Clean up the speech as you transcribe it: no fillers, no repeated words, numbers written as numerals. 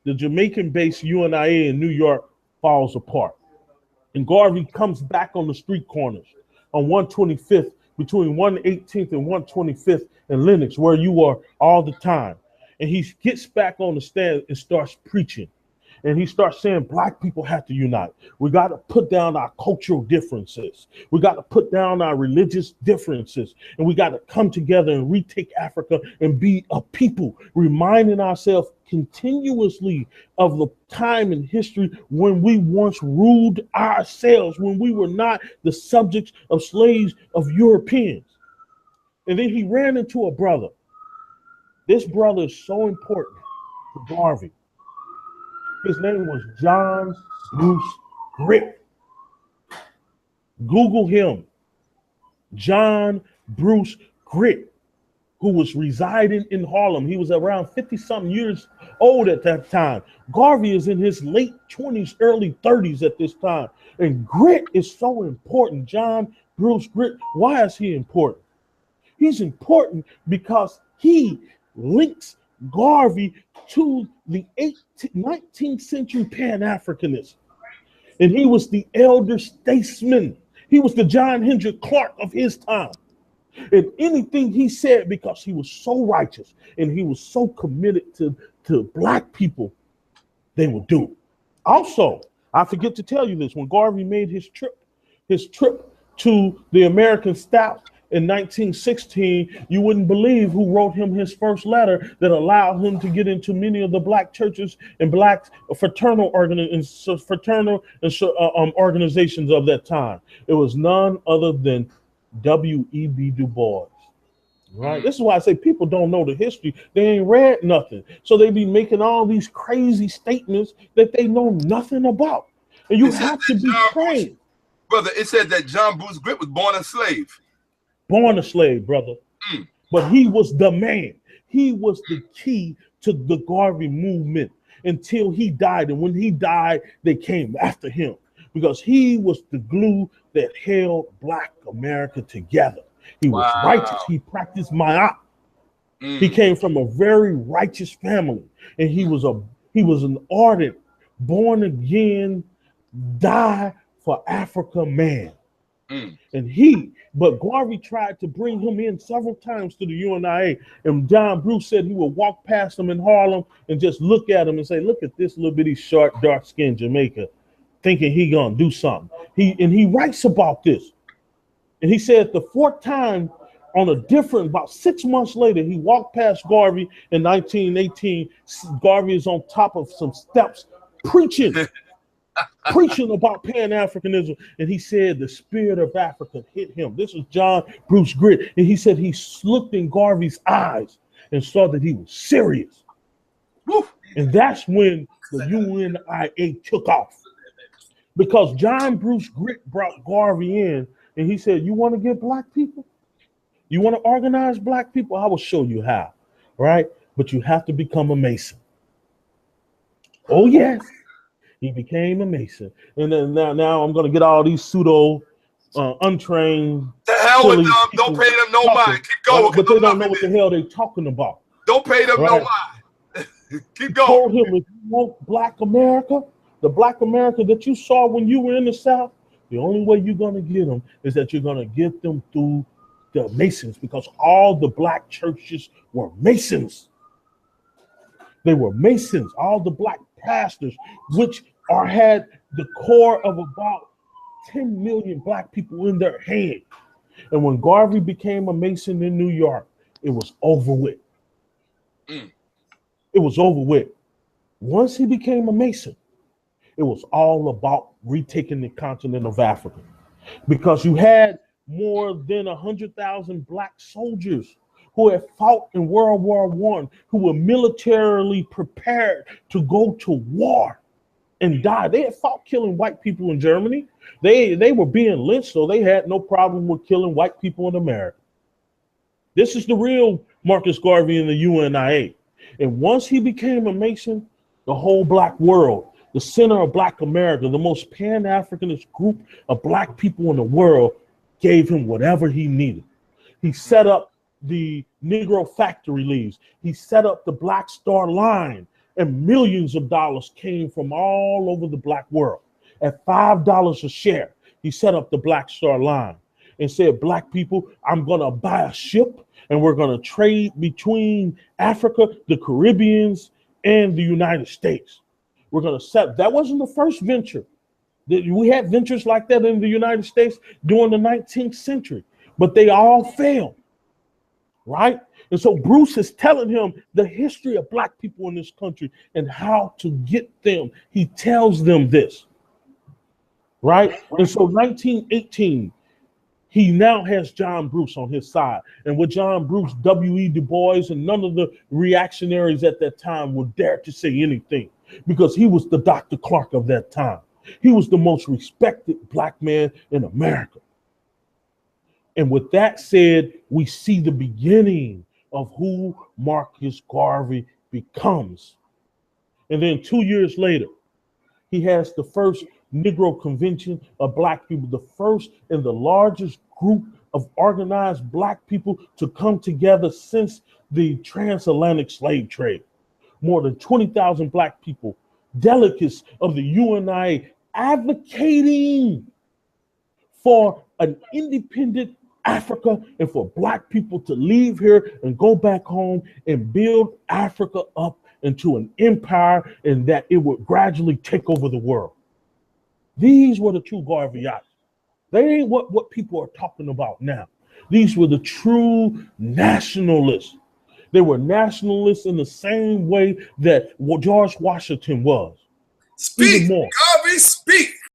the Jamaican-based UNIA in New York falls apart. And Garvey comes back on the street corners on 125th, between 118th and 125th in Lenox, where you are all the time. And he gets back on the stand and starts preaching. And he starts saying black people have to unite. We got to put down our cultural differences. We got to put down our religious differences. And we got to come together and retake Africa and be a people, reminding ourselves continuously of the time in history when we once ruled ourselves, when we were not the subjects of slaves of Europeans. And then he ran into a brother. This brother is so important to Garvey. His name was John Bruce Gritt. Google him. John Bruce Gritt, who was residing in Harlem. He was around 50-something years old at that time. Garvey is in his late 20s, early 30s at this time. And Gritt is so important. John Bruce Gritt, why is he important? He's important because he links Garvey to the 19th century Pan-Africanism. And he was the elder statesman. He was the John Henrik Clark of his time. And anything he said, because he was so righteous and he was so committed to black people, they would do. Also, I forget to tell you this, when Garvey made his trip to the American South in 1916, you wouldn't believe who wrote him his first letter that allowed him to get into many of the black churches and black fraternal organizations of that time. It was none other than W.E.B. Du Bois. Right? This is why I say people don't know the history. They ain't read nothing. So they be making all these crazy statements that they know nothing about. And you have to be trained. Brother, it said that John Bruce Gritt was born a slave. Born a slave, brother. But he was the man. He was the key to the Garvey movement until he died. And when he died, they came after him because he was the glue that held black America together. He was righteous. He practiced ma'at. He came from a very righteous family. And he was an ardent, born again, die for Africa man. But Garvey tried to bring him in several times to the UNIA, and John Bruce said he would walk past him in Harlem and just look at him and say, look at this little bitty short, dark-skinned Jamaica, thinking he gonna do something. He writes about this. And he said the fourth time about 6 months later, he walked past Garvey in 1918. Garvey is on top of some steps preaching about Pan-Africanism, and he said the spirit of Africa hit him. This is John Bruce Gritt, and he said he looked in Garvey's eyes and saw that he was serious. And that's when the UNIA took off, because John Bruce Gritt brought Garvey in, and he said, you want to get black people? You want to organize black people? I will show you how, right? But you have to become a Mason. Oh, yes. He became a Mason. And then now I'm going to get all these pseudo untrained. The hell with them. Don't pay them no mind. Keep going. But they don't know what the hell they're talking about. Don't pay them no mind. Keep going. Told him, if you want black America, the black America that you saw when you were in the South, the only way you're going to get them is that you're going to get them through the Masons, because all the black churches were Masons. They were Masons. All the black pastors, which had the core of about 10 million black people in their hand. And when Garvey became a Mason in New York, it was over with. It was over with. Once he became a Mason, it was all about retaking the continent of Africa, because you had more than 100,000 black soldiers who had fought in World War I, who were militarily prepared to go to war and die. They had fought killing white people in Germany. They were being lynched, so they had no problem with killing white people in America. This is the real Marcus Garvey in the UNIA. And once he became a Mason, the whole black world, the center of black America, the most Pan-Africanist group of black people in the world, gave him whatever he needed. He set up the Negro factory leaves. He set up the Black Star Line and millions of dollars came from all over the black world. At $5 a share, he set up the Black Star Line and said, black people, I'm going to buy a ship and we're going to trade between Africa, the Caribbeans, and the United States. We're going to set, that wasn't the first venture. We had ventures like that in the United States during the 19th century, but they all failed, right? And so Bruce is telling him the history of black people in this country and how to get them. He tells them this, right? And so 1918, he now has John Bruce on his side. And with John Bruce, W.E. Du Bois and none of the reactionaries at that time would dare to say anything because he was the Dr. Clark of that time. He was the most respected black man in America. And with that said, we see the beginning of who Marcus Garvey becomes. And then 2 years later, he has the first Negro convention of black people, the first and the largest group of organized black people to come together since the transatlantic slave trade. More than 20,000 black people, delegates of the UNIA, advocating for an independent Africa and for black people to leave here and go back home and build Africa up into an empire and that it would gradually take over the world. These were the true Garveyites. They ain't what people are talking about now. These were the true nationalists. They were nationalists in the same way that George Washington was. Speak, Garvey, speak.